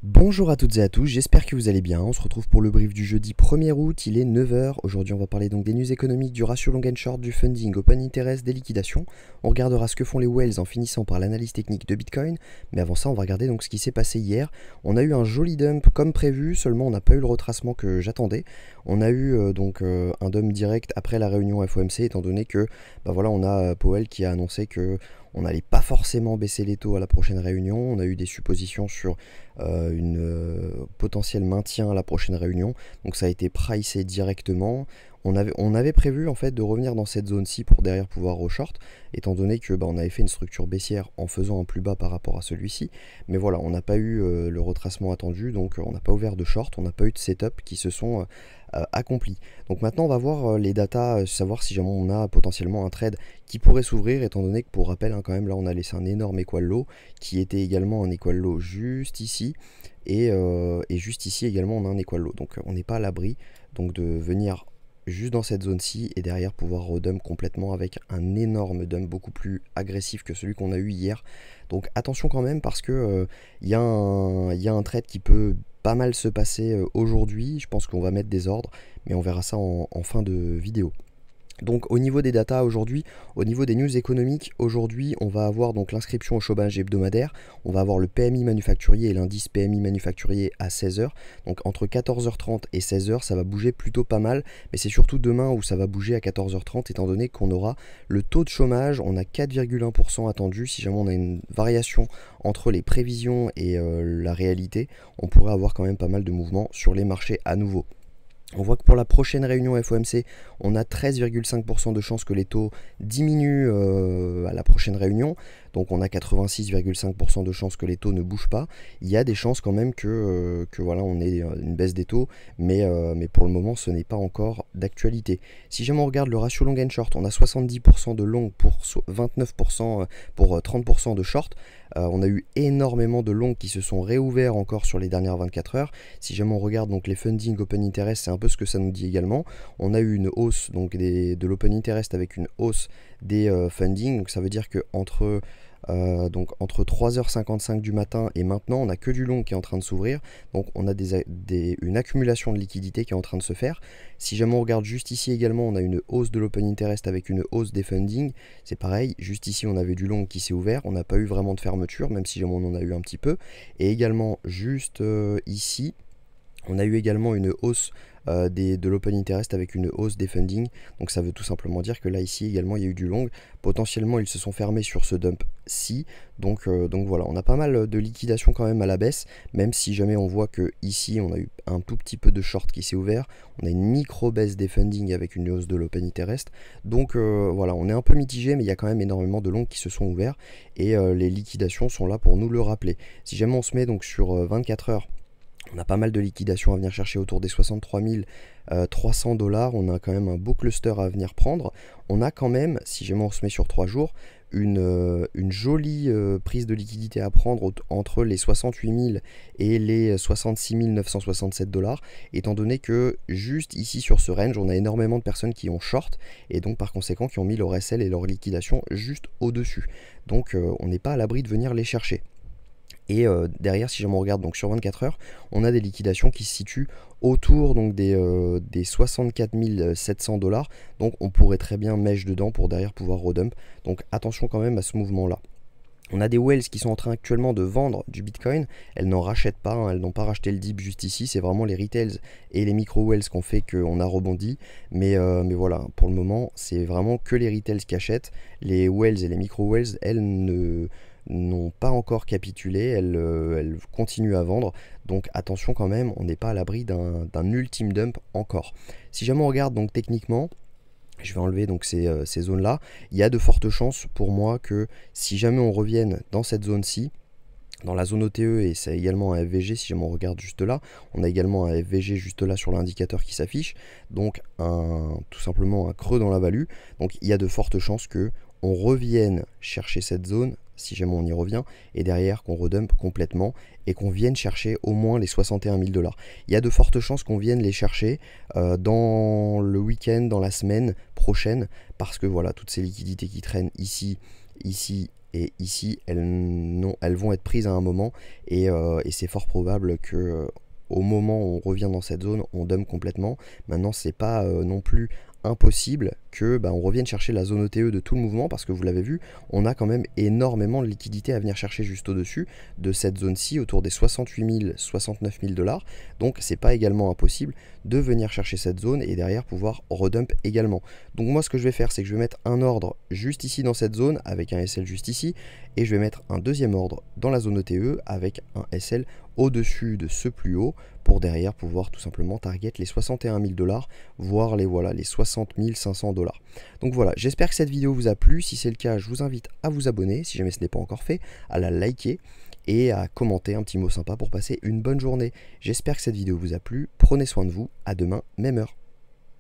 Bonjour à toutes et à tous, j'espère que vous allez bien. On se retrouve pour le brief du jeudi 1er août, il est 9 heures. Aujourd'hui on va parler donc des news économiques, du ratio long and short, du funding, open interest, des liquidations. On regardera ce que font les whales en finissant par l'analyse technique de Bitcoin. Mais avant ça on va regarder donc ce qui s'est passé hier. On a eu un joli dump comme prévu, seulement on n'a pas eu le retracement que j'attendais. On a eu un dump direct après la réunion FOMC, étant donné que voilà, on a Powell qui a annoncé que on n'allait pas forcément baisser les taux à la prochaine réunion. On a eu des suppositions sur une potentiel maintien à la prochaine réunion. Donc ça a été pricé directement. On avait prévu en fait de revenir dans cette zone-ci pour derrière pouvoir re-short, étant donné que on avait fait une structure baissière en faisant un plus bas par rapport à celui-ci. Mais voilà, on n'a pas eu le retracement attendu, donc on n'a pas ouvert de short, on n'a pas eu de setup qui se sont accomplis. Donc maintenant on va voir les datas, savoir si jamais on a potentiellement un trade qui pourrait s'ouvrir, étant donné que pour rappel quand même là on a laissé un énorme equal low qui était également un equal low juste ici et juste ici également on a un equal low. Donc on n'est pas à l'abri donc de venir juste dans cette zone-ci et derrière pouvoir redump complètement avec un énorme dump beaucoup plus agressif que celui qu'on a eu hier. Donc attention quand même parce que y a un trade qui peut pas mal se passer aujourd'hui. Je pense qu'on va mettre des ordres, mais on verra ça en fin de vidéo. Donc au niveau des datas aujourd'hui, au niveau des news économiques, aujourd'hui on va avoir donc l'inscription au chômage hebdomadaire, on va avoir le PMI manufacturier et l'indice PMI manufacturier à 16h, donc entre 14h30 et 16h ça va bouger plutôt pas mal, mais c'est surtout demain où ça va bouger à 14h30 étant donné qu'on aura le taux de chômage, on a 4,1% attendu, si jamais on a une variation entre les prévisions et la réalité, on pourrait avoir quand même pas mal de mouvements sur les marchés à nouveau. On voit que pour la prochaine réunion FOMC, on a 13,5% de chances que les taux diminuent à la prochaine réunion. Donc on a 86,5% de chances que les taux ne bougent pas. Il y a des chances quand même que voilà, on ait une baisse des taux, mais pour le moment ce n'est pas encore d'actualité. Si jamais on regarde le ratio long and short, on a 70% de long pour 29% pour 30% de short. On a eu énormément de longs qui se sont réouverts encore sur les dernières 24 heures. Si jamais on regarde donc les funding open interest, c'est un peu ce que ça nous dit également. On a eu une hausse donc de l'open interest avec une hausse des funding. Donc ça veut dire que entre 3h55 du matin et maintenant, on n'a que du long qui est en train de s'ouvrir. Donc on a une accumulation de liquidité qui est en train de se faire. Si jamais on regarde juste ici également, on a une hausse de l'open interest avec une hausse des funding. C'est pareil, juste ici on avait du long qui s'est ouvert. On n'a pas eu vraiment de fermeture, même si jamais on en a eu un petit peu. Et également juste ici, on a eu également une hausse de l'open interest avec une hausse des funding. Donc ça veut tout simplement dire que là ici également il y a eu du long. Potentiellement ils se sont fermés sur ce dump-ci. Donc voilà, on a pas mal de liquidation quand même à la baisse. Même si jamais on voit que ici on a eu un tout petit peu de short qui s'est ouvert. On a une micro baisse des funding avec une hausse de l'open interest. Donc voilà, on est un peu mitigé, mais il y a quand même énormément de longs qui se sont ouverts. Et les liquidations sont là pour nous le rappeler. Si jamais on se met donc sur 24 heures, on a pas mal de liquidations à venir chercher autour des 63 300 $. On a quand même un beau cluster à venir prendre. On a quand même, si jamais on se met sur 3 jours, une jolie prise de liquidité à prendre entre les 68 000 et les 66 967 $, étant donné que juste ici sur ce range, on a énormément de personnes qui ont short et donc par conséquent qui ont mis leur SL et leur liquidation juste au-dessus. Donc on n'est pas à l'abri de venir les chercher. Et derrière, si jamais on regarde donc sur 24 heures, on a des liquidations qui se situent autour donc des 64 700 $. Donc on pourrait très bien mèche dedans pour derrière pouvoir redump. Donc attention quand même à ce mouvement-là. On a des whales qui sont en train actuellement de vendre du Bitcoin. Elles n'en rachètent pas, hein, elles n'ont pas racheté le dip juste ici. C'est vraiment les retails et les micro-whales qu'on fait qu'on a rebondi. Mais voilà, pour le moment, c'est vraiment que les retails qui achètent. Les whales et les micro-whales, elles n'ont pas encore capitulé, elles continuent à vendre, donc attention quand même, on n'est pas à l'abri d'un ultime dump encore. Si jamais on regarde donc techniquement, je vais enlever donc ces zones là, il y a de fortes chances pour moi que si jamais on revienne dans cette zone-ci, dans la zone OTE, et c'est également un FVG, si jamais on regarde juste là, on a également un FVG juste là sur l'indicateur qui s'affiche, donc tout simplement un creux dans la value, donc il y a de fortes chances que on revienne chercher cette zone, si jamais on y revient, et derrière qu'on redump complètement et qu'on vienne chercher au moins les 61 000 $. Il y a de fortes chances qu'on vienne les chercher dans le week-end, dans la semaine prochaine, parce que voilà, toutes ces liquidités qui traînent ici, et ici elles vont être prises à un moment, et c'est fort probable que au moment où on revient dans cette zone, on dump complètement. Maintenant, c'est pas non plus impossible que on revienne chercher la zone ETE de tout le mouvement, parce que vous l'avez vu, on a quand même énormément de liquidités à venir chercher juste au-dessus de cette zone-ci, autour des 68 000, 69 000 $. Donc c'est pas également impossible de venir chercher cette zone et derrière pouvoir redump également. Donc moi ce que je vais faire, c'est que je vais mettre un ordre juste ici dans cette zone avec un SL juste ici, et je vais mettre un deuxième ordre dans la zone ETE avec un SL au-dessus de ce plus haut, pour derrière pouvoir tout simplement target les 61 000 $, voire les 60 500 $. Donc voilà, j'espère que cette vidéo vous a plu. Si c'est le cas, je vous invite à vous abonner si jamais ce n'est pas encore fait, à la liker et à commenter un petit mot sympa pour passer une bonne journée. J'espère que cette vidéo vous a plu. Prenez soin de vous. À demain, même heure.